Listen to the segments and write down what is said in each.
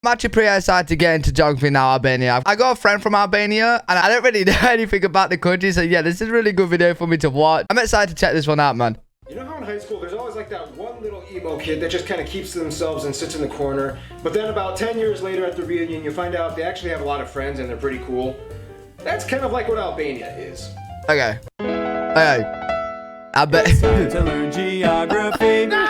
I'm actually pretty excited to get into geography now, Albania. I got a friend from Albania, and I don't really know anything about the country, so yeah, this is a really good video for me to watch. I'm excited to check this one out, man. You know how in high school there's always like that one little emo kid that just kind of keeps to themselves and sits in the corner, but then about 10 years later at the reunion you find out they actually have a lot of friends and they're pretty cool? That's kind of like what Albania is. Okay. Okay. I bet. To learn geography. No!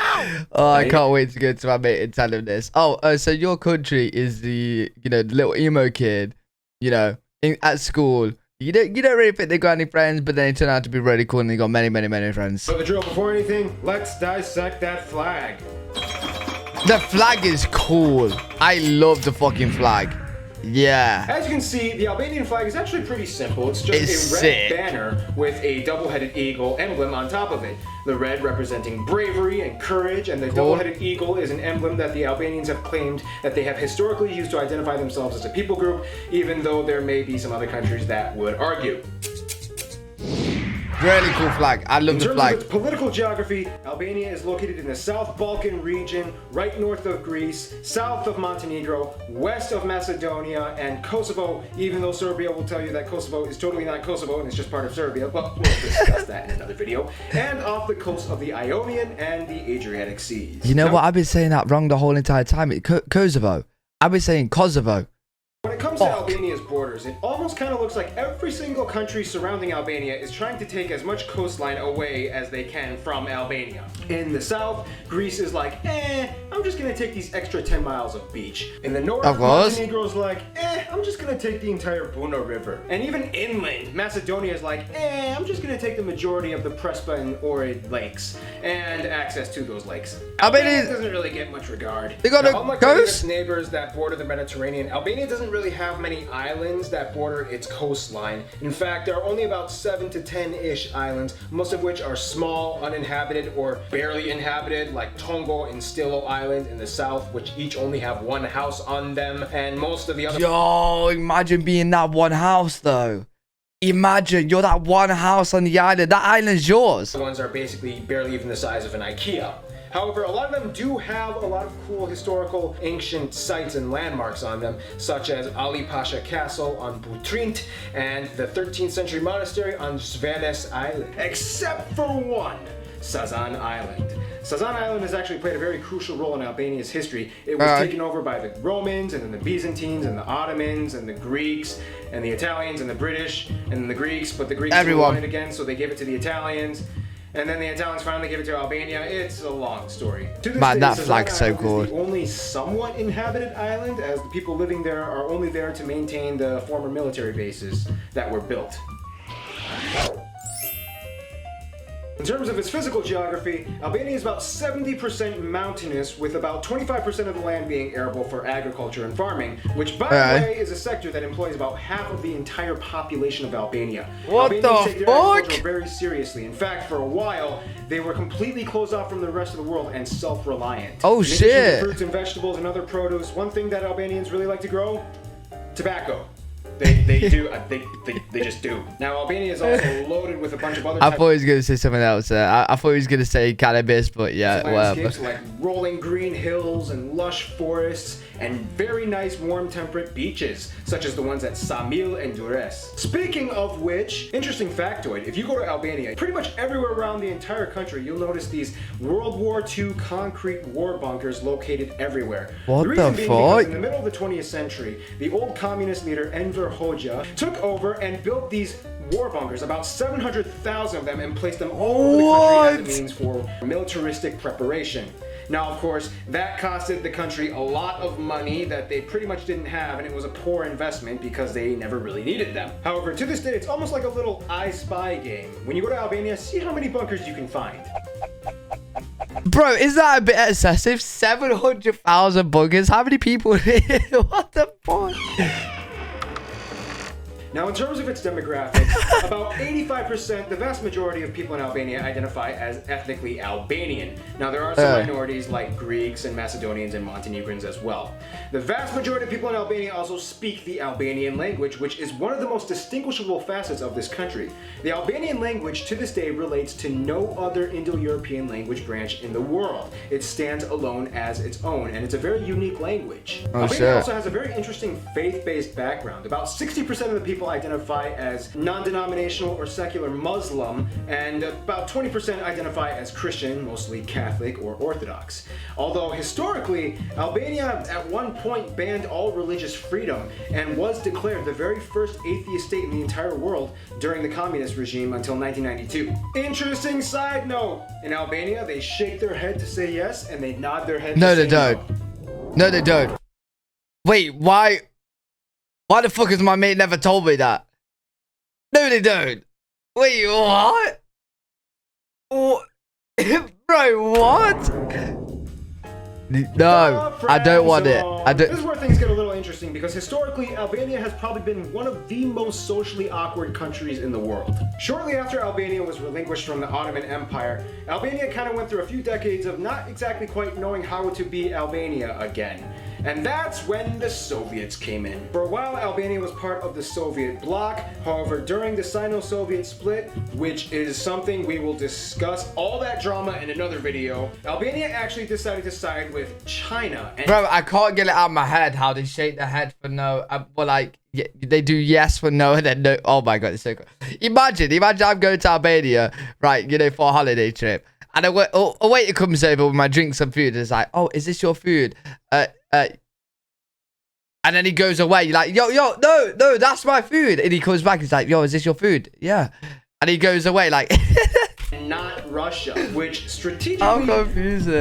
Oh, I can't wait to go to my mate and tell him this. Oh, so your country is the, the little emo kid, at school. You don't really think they got any friends, but then they turn out to be really cool and they got many, many, many friends. So the drill before anything, let's dissect that flag. The flag is cool. I love the fucking flag. Yeah. As you can see, the Albanian flag is actually pretty simple. It's just a red banner with a double-headed eagle emblem on top of it. The red representing bravery and courage, and the double-headed eagle is an emblem that the Albanians have claimed that they have historically used to identify themselves as a people group, even though there may be some other countries that would argue. Really cool flag. I love the flag. In terms of its political geography, Albania is located in the South Balkan region, right north of Greece, south of Montenegro, west of Macedonia, and Kosovo, even though Serbia will tell you that Kosovo is totally not Kosovo and it's just part of Serbia, but we'll discuss that in another video, and off the coast of the Ionian and the Adriatic Seas. You know what? I've been saying that wrong the whole entire time. Kosovo. I've been saying Kosovo. When it comes to Albania's borders, it almost kind of looks like every single country surrounding Albania is trying to take as much coastline away as they can from Albania. In the south, Greece is like, I'm just gonna take these extra 10 miles of beach. In the north, Montenegro's like, I'm just gonna take the entire Buna River. And even inland, Macedonia is like, I'm just gonna take the majority of the Prespa and Ohrid lakes and access to those lakes. Albania doesn't really get much regard. They got now, unlike its neighbors that border the Mediterranean, Albania doesn't really have many islands that border its coastline. In fact, there are only about 7 to 10-ish islands, most of which are small, uninhabited, or barely inhabited, like Tongo and Stilo Island in the south, which each only have one house on them, and most of the other— Yo, imagine being that one house, though. Imagine you're that one house on the island. That island's yours. The ones are basically barely even the size of an IKEA. However, a lot of them do have a lot of cool historical ancient sites and landmarks on them, such as Ali Pasha Castle on Butrint and the 13th century monastery on Zvenes Island. Except for one, Sazan Island. Sazan Island has actually played a very crucial role in Albania's history. It was taken over by the Romans, and then the Byzantines, and the Ottomans, and the Greeks, and the Italians, and the British, and then the Greeks, but the Greeks won it again, so they gave it to the Italians. And then the Italians finally gave it to Albania. It's a long story. Man, that flag's so cool. It's the only somewhat inhabited island, as the people living there are only there to maintain the former military bases that were built. In terms of its physical geography, Albania is about 70% mountainous, with about 25% of the land being arable for agriculture and farming, which, by the way, is a sector that employs about half of the entire population of Albania. What Albanians take the their fuck? agriculture very seriously. In fact, for a while, they were completely closed off from the rest of the world and self-reliant. Oh, in addition to shit. fruits and vegetables and other produce, one thing that Albanians really like to grow? Tobacco. They just do. Now, Albania is also loaded with a bunch of other I thought he was going to say something else. I thought he was going to say cannabis, but yeah, whatever. Like rolling green hills and lush forests and very nice warm temperate beaches, such as the ones at Samil and Durrës. Speaking of which, interesting factoid, if you go to Albania, pretty much everywhere around the entire country, you'll notice these World War II concrete war bunkers located everywhere. What the reason the being fuck? because in the middle of the 20th century, the old communist leader Enver Hoxha took over and built these war bunkers, about 700,000 of them, and placed them all over the country as a means for militaristic preparation. Now, of course, that costed the country a lot of money that they pretty much didn't have, and it was a poor investment because they never really needed them. However, to this day, it's almost like a little I Spy game. When you go to Albania, see how many bunkers you can find. Bro, is that a bit excessive? 700,000 buggers? How many people here? What the fuck? Now, in terms of its demographics, about 85%, the vast majority of people in Albania identify as ethnically Albanian. Now, there are some minorities like Greeks and Macedonians and Montenegrins as well. The vast majority of people in Albania also speak the Albanian language, which is one of the most distinguishable facets of this country. The Albanian language to this day relates to no other Indo-European language branch in the world. It stands alone as its own, and it's a very unique language. Albania also has a very interesting faith-based background. About 60% of the people identify as non-denominational or secular Muslim, and about 20% identify as Christian, mostly Catholic or Orthodox. Although historically, Albania at one point banned all religious freedom and was declared the very first atheist state in the entire world during the communist regime until 1992. Interesting side note, in Albania they shake their head to say yes and they nod their head to say no. No, they don't. No, they don't. Wait, why? Why the fuck has my mate never told me that? No, they don't. Wait, what? Bro, what? No, I don't want it. I don't. This is where things get a little interesting because historically, Albania has probably been one of the most socially awkward countries in the world. Shortly after Albania was relinquished from the Ottoman Empire, Albania kind of went through a few decades of not exactly quite knowing how to be Albania again. And that's when the Soviets came in. For a while, Albania was part of the Soviet bloc. However, during the Sino-Soviet split, which is something we will discuss all that drama in another video, Albania actually decided to side with China. And bro, I can't get it out of my head how they shake their head for no. Well, like, yeah, they do yes for no and then no. Oh my God, it's so cool. Imagine I'm going to Albania, right, you know, for a holiday trip. And a waiter comes over with my drinks and food and is like, oh, is this your food? And then he goes away. You're like, yo, no, that's my food. And he comes back. He's like, yo, is this your food? Yeah. And he goes away like... not Russia, which strategically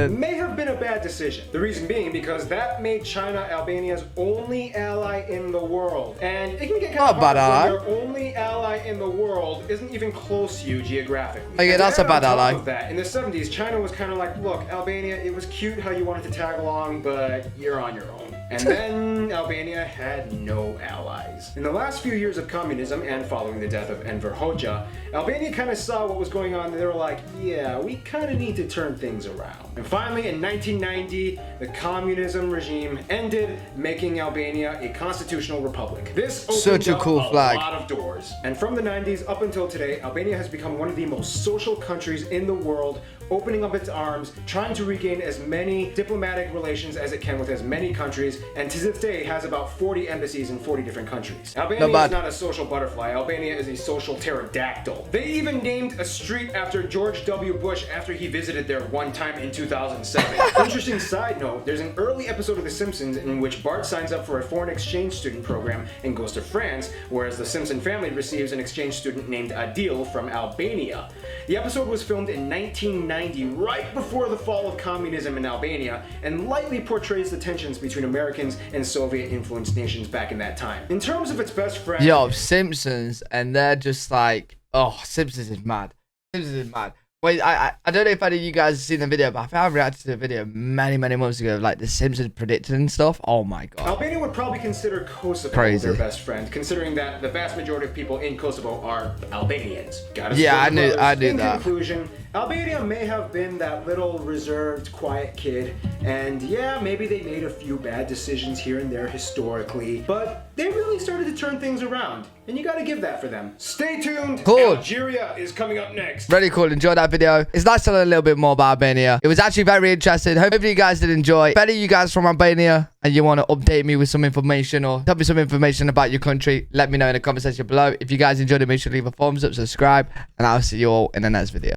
may have been a bad decision. The reason being because that made China Albania's only ally in the world. And it can get kind of hard when your only ally in the world isn't even close to you geographically. Okay, that's a bad ally. In the 70s, China was kind of like, look, Albania, it was cute how you wanted to tag along, but you're on your own. And then Albania had no allies. In the last few years of communism and following the death of Enver Hoxha, Albania kind of saw what was going on and they were like, yeah, we kind of need to turn things around. And finally, in 1990, the communism regime ended, making Albania a constitutional republic. This opened up a lot of doors. And from the 90s up until today, Albania has become one of the most social countries in the world, opening up its arms, trying to regain as many diplomatic relations as it can with as many countries, and to this day has about 40 embassies in 40 different countries. Albania is not a social butterfly. Albania is a social pterodactyl. They even named a street after George W. Bush after he visited there one time in 2007. Interesting side note, there's an early episode of The Simpsons in which Bart signs up for a foreign exchange student program and goes to France, whereas the Simpson family receives an exchange student named Adil from Albania. The episode was filmed in 1990, right before the fall of communism in Albania, and lightly portrays the tensions between Americans and Soviet-influenced nations back in that time. In terms of its best friend... Yo, Simpsons, and they're just like... Oh, Simpsons is mad. Simpsons is mad. Wait, I don't know if any of you guys have seen the video, but I think I reacted to the video many months ago, like the Simpsons predicted and stuff. Oh my God. Albania would probably consider Kosovo their best friend, considering that the vast majority of people in Kosovo are Albanians. Yeah, I knew that. In conclusion, Albania may have been that little reserved, quiet kid, and yeah, maybe they made a few bad decisions here and there historically, but they really started to turn things around, and you gotta give that for them. Stay tuned. Cool. Algeria is coming up next. Really cool. Enjoyed that video. It's nice to learn a little bit more about Albania. It was actually very interesting. Hopefully you guys did enjoy. If any of you guys from Albania and you want to update me with some information or tell me some information about your country, let me know in the comment section below. If you guys enjoyed it, make sure to leave a thumbs up, subscribe, and I'll see you all in the next video.